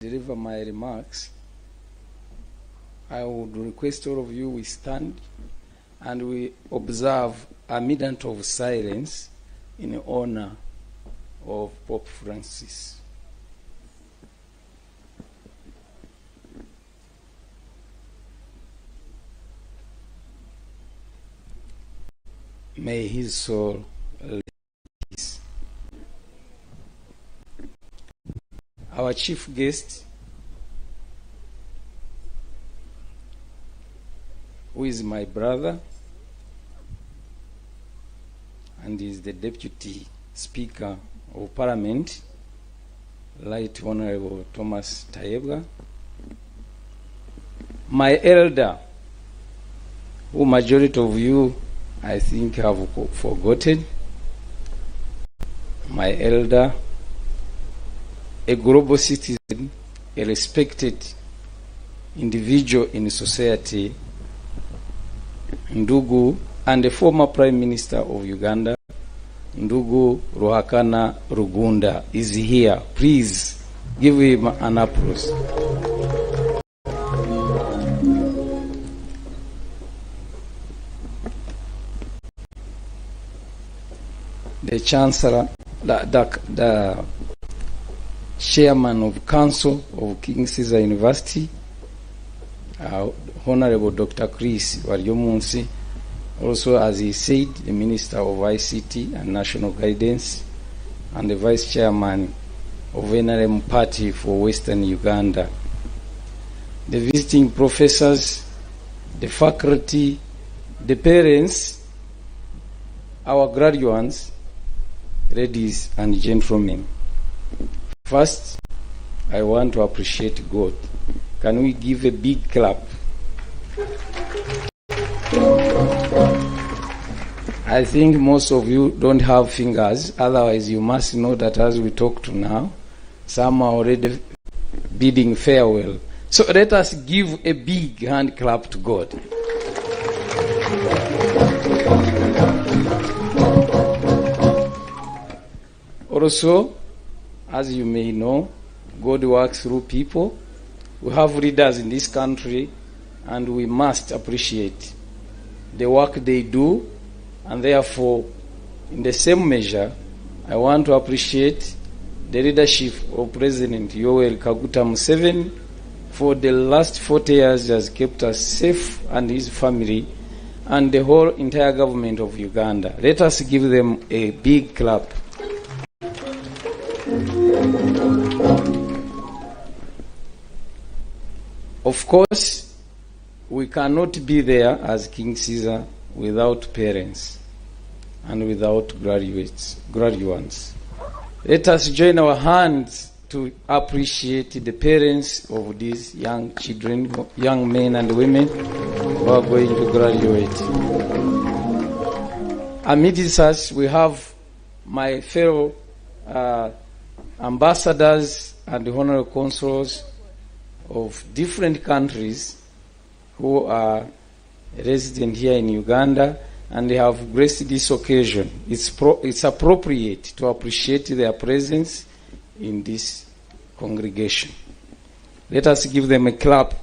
deliver my remarks, I would request all of you we stand and we observe a minute of silence in honor of Pope Francis. May his soul rest in peace. Our chief guest, who is my brother and is the Deputy Speaker of Parliament, Right Honorable Thomas Tayebwa. My elder, who majority of you I think have forgotten, my elder, a global citizen, a respected individual in society, Ndugu, and the former Prime Minister of Uganda, Ndugu Ruhakana Rugunda, is here. Please give him an applause. The Chancellor, the Chairman of Council of King Ceasor University, Honorable Dr. Chris Waryomunsi, also, as he said, the Minister of ICT and National Guidance, and the Vice Chairman of NRM Party for Western Uganda, the visiting professors, the faculty, the parents, our graduates, ladies and gentlemen. First, I want to appreciate God. Can we give a big clap? I think most of you don't have fingers, otherwise you must know that as we talk to now, some are already bidding farewell. So let us give a big hand clap to God. Also, as you may know, God works through people. We have leaders in this country, and we must appreciate the work they do, and therefore, in the same measure, I want to appreciate the leadership of President Yoweri Kaguta Museveni. For the last 40 years, he has kept us safe, and his family, and the whole entire government of Uganda. Let us give them a big clap. Of course, we cannot be there as King Ceasor without parents and without graduates. Let us join our hands to appreciate the parents of these young children, young men and women who are going to graduate. Amidst us, we have my fellow ambassadors and honorary consuls of different countries who are resident here in Uganda, and they have graced this occasion. It's appropriate to appreciate their presence in this congregation. Let us give them a clap.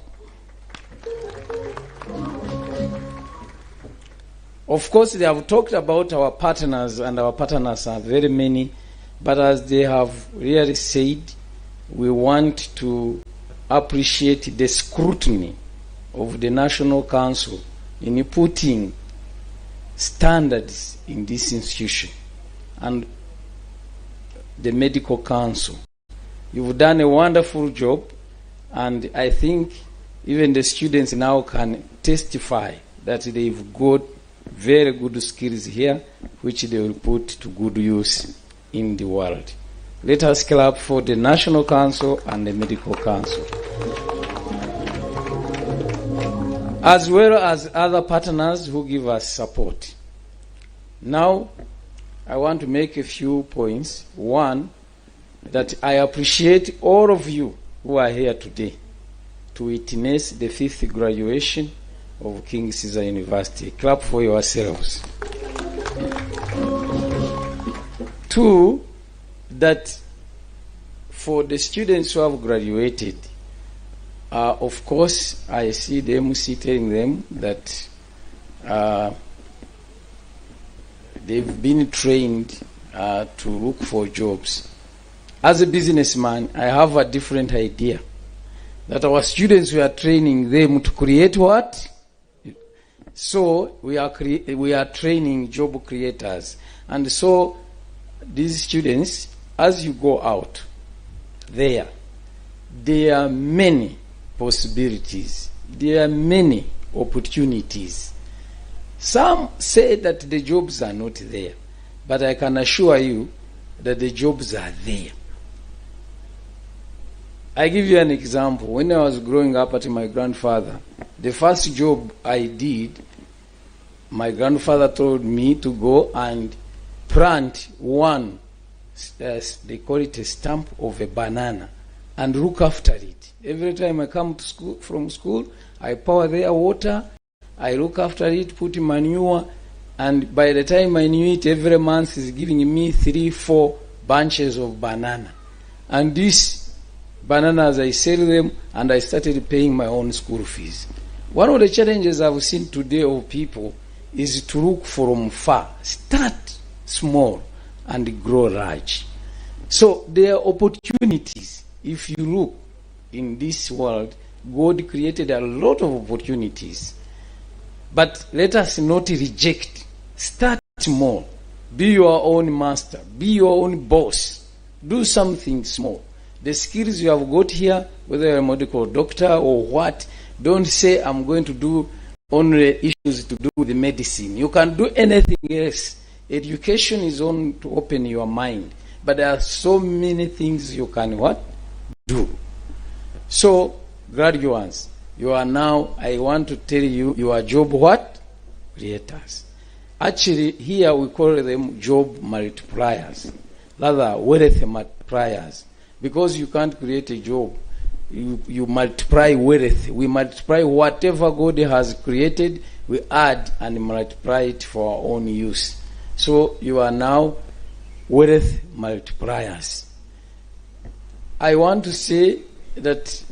Of course, they have talked about our partners, and our partners are very many, but as they have really said, we want to appreciate the scrutiny of the National Council in putting standards in this institution, and the Medical Council. You've done a wonderful job, and I think even the students now can testify that they've got very good skills here, which they will put to good use in the world. Let us clap for the National Council and the Medical Council, as well as other partners who give us support. Now, I want to make a few points. One, that I appreciate all of you who are here today to witness the 5th graduation of King Ceasor University. Clap for yourselves. Two, that for the students who have graduated, of course, I see the MC telling them that they've been trained to look for jobs. As a businessman, I have a different idea, that our students, we are training them to create what? So we are training job creators. And so these students, as you go out there are many possibilities. There are many opportunities. Some say that the jobs are not there, but I can assure you that the jobs are there. I give you an example. When I was growing up at my grandfather, the first job I did, my grandfather told me to go and plant one, they call it a stump of a banana, and look after it. Every time I come to school, from school, I pour their water, I look after it, put manure, and by the time I knew it, every month is giving me 3-4 bunches of banana. And these bananas, I sell them, and I started paying my own school fees. One of the challenges I've seen today of people is to look from far. Start small and grow large. So there are opportunities. If you look in this world, God created a lot of opportunities. But let us not reject. Start small. Be your own master. Be your own boss. Do something small. The skills you have got here, whether you're a medical doctor or what, don't say I'm going to do only issues to do with the medicine. You can do anything else. Education is on to open your mind. But there are so many things you can what? Do. So, graduates, you are now, I want to tell you, your job what? Creators. Actually, here we call them job multipliers. Rather, wealth multipliers. Because you can't create a job. You multiply wealth. We multiply whatever God has created, we add and multiply it for our own use. So you are now wealth multipliers. I want to say that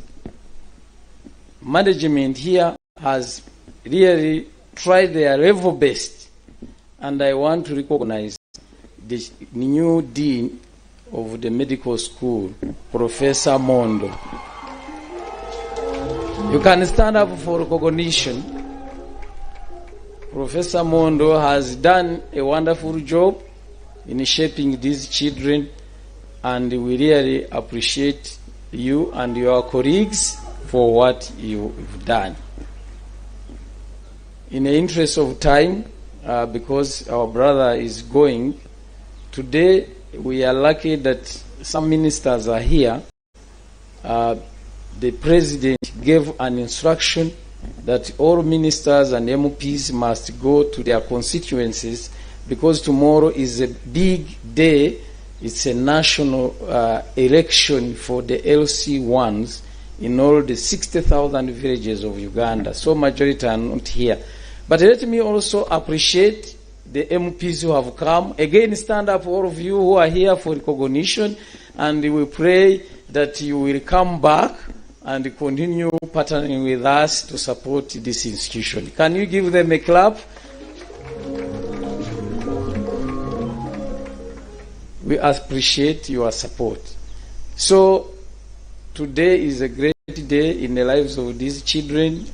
management here has really tried their level best, and I want to recognize the new dean of the medical school, Professor Mondo. You can stand up for recognition. Professor Mondo has done a wonderful job in shaping these children, and we really appreciate you and your colleagues for what you've done. In the interest of time, because our brother is going, today we are lucky that some ministers are here. The president gave an instruction that all ministers and MPs must go to their constituencies, because tomorrow is a big day. It's a national election for the LC1s in all the 60,000 villages of Uganda. So majority are not here. But let me also appreciate the MPs who have come. Again, stand up, all of you who are here for recognition, and we pray that you will come back and continue partnering with us to support this institution. Can you give them a clap? We appreciate your support. So today is a great day in the lives of these children,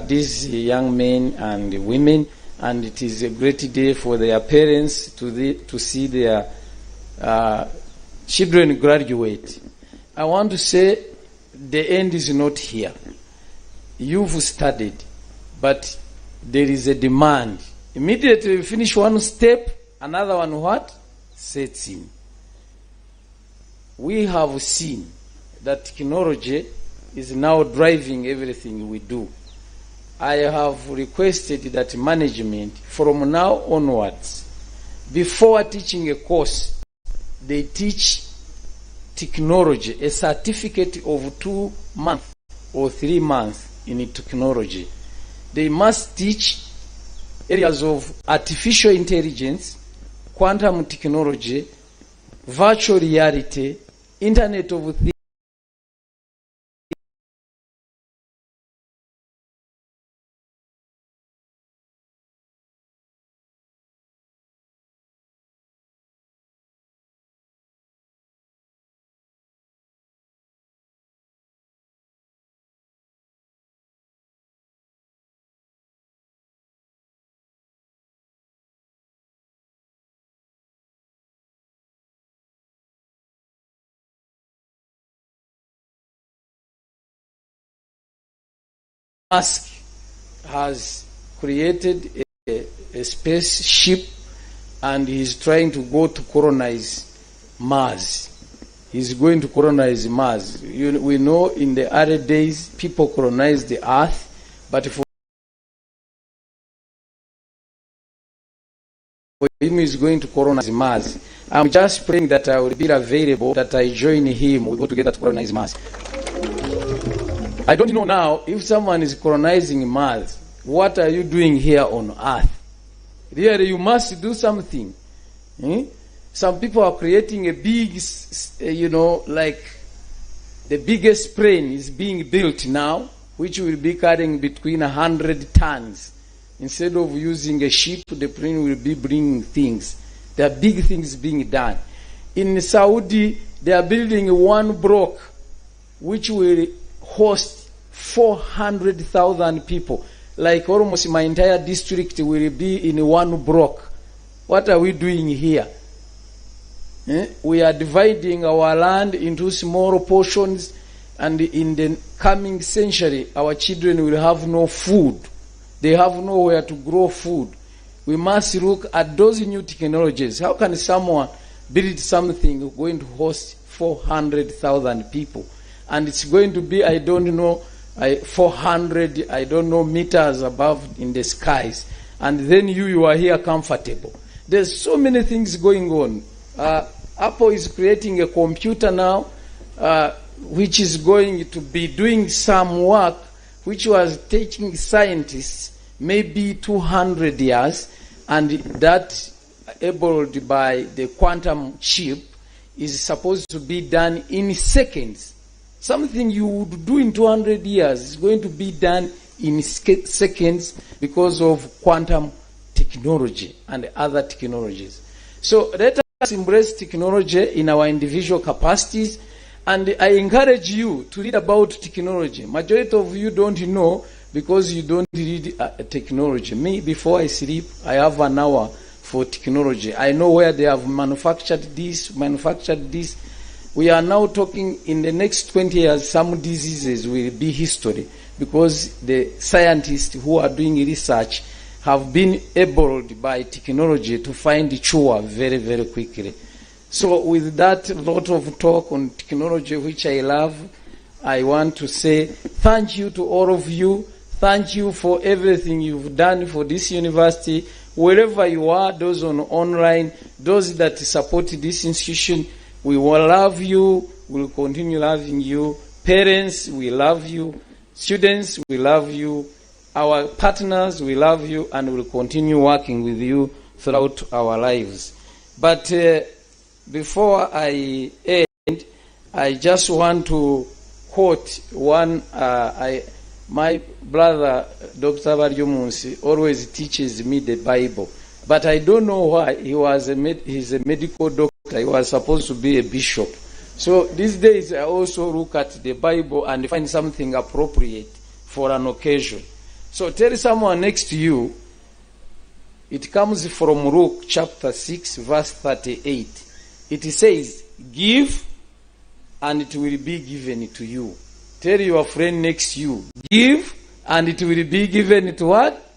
these young men and women, and it is a great day for their parents to see their children graduate. I want to say the end is not here. You've studied, but there is a demand. Immediately you finish one step, another one what? Sets in. We have seen that technology is now driving everything we do. I have requested that management, from now onwards, before teaching a course, they teach technology, a certificate of 2 months or 3 months in technology. They must teach areas of artificial intelligence, quantum technology, virtual reality, Internet of Things. Musk has created a spaceship and he's trying to go to colonize Mars. He's going to colonize Mars. We know in the early days people colonized the Earth, but for him he's going to colonize Mars. I'm just praying that I will be available, that I join him, we go together to colonize Mars. I don't know now, if someone is colonizing Mars, what are you doing here on Earth? Really, you must do something. Some people are creating a big, like the biggest plane is being built now, which will be carrying between 100 tons. Instead of using a ship, the plane will be bringing things. There are big things being done. In Saudi, they are building one block, which will host 400,000 people. Like almost my entire district will be in one block. What are we doing here? We are dividing our land into small portions, and in the coming century, our children will have no food. They have nowhere to grow food. We must look at those new technologies. How can someone build something going to host 400,000 people? And it's going to be, I don't know, 400, meters above in the skies. And then you are here comfortable. There's so many things going on. Apple is creating a computer now, which is going to be doing some work which was taking scientists maybe 200 years, and that enabled by the quantum chip is supposed to be done in seconds. Something you would do in 200 years is going to be done in seconds because of quantum technology and other technologies. So let us embrace technology in our individual capacities, and I encourage you to read about technology. Majority of you don't know because you don't read technology. Me, before I sleep, I have an hour for technology. I know where they have manufactured this. We are now talking in the next 20 years, some diseases will be history because the scientists who are doing research have been able by technology to find the cure very, very quickly. So with that lot of talk on technology, which I love, I want to say thank you to all of you. Thank you for everything you've done for this university. Wherever you are, those on online, those that support this institution, we will love you. We will continue loving you. Parents, we love you. Students, we love you. Our partners, we love you, and we will continue working with you throughout our lives. But before I end, I just want to quote one. My brother, Dr. Baryomunsi, always teaches me the Bible. But I don't know why. He's a medical doctor. He was supposed to be a bishop. So these days I also look at the Bible and find something appropriate for an occasion. So tell someone next to you, it comes from Luke chapter 6, verse 38. It says, give and it will be given to you. Tell your friend next to you, give and it will be given to what?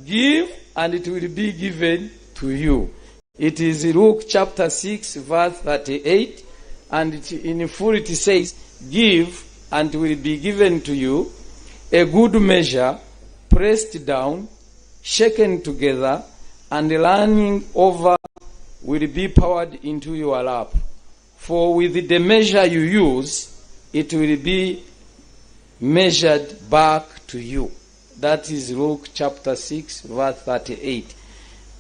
Give and it will be given to you. It is Luke chapter 6, verse 38, and in full it says, give and it will be given to you, a good measure, pressed down, shaken together, and running over will be poured into your lap. For with the measure you use, it will be measured back to you. That is Luke chapter 6, verse 38.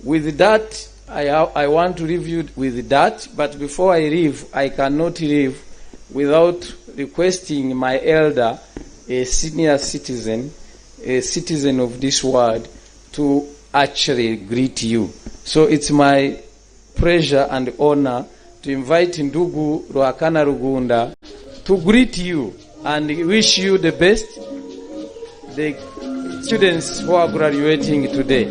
With that, I want to leave you with that, but before I leave, I cannot leave without requesting my elder, a senior citizen, a citizen of this world, to actually greet you. So it's my pleasure and honor to invite Ndugu Ruhakana Rugunda to greet you and wish you the best, the students who are graduating today.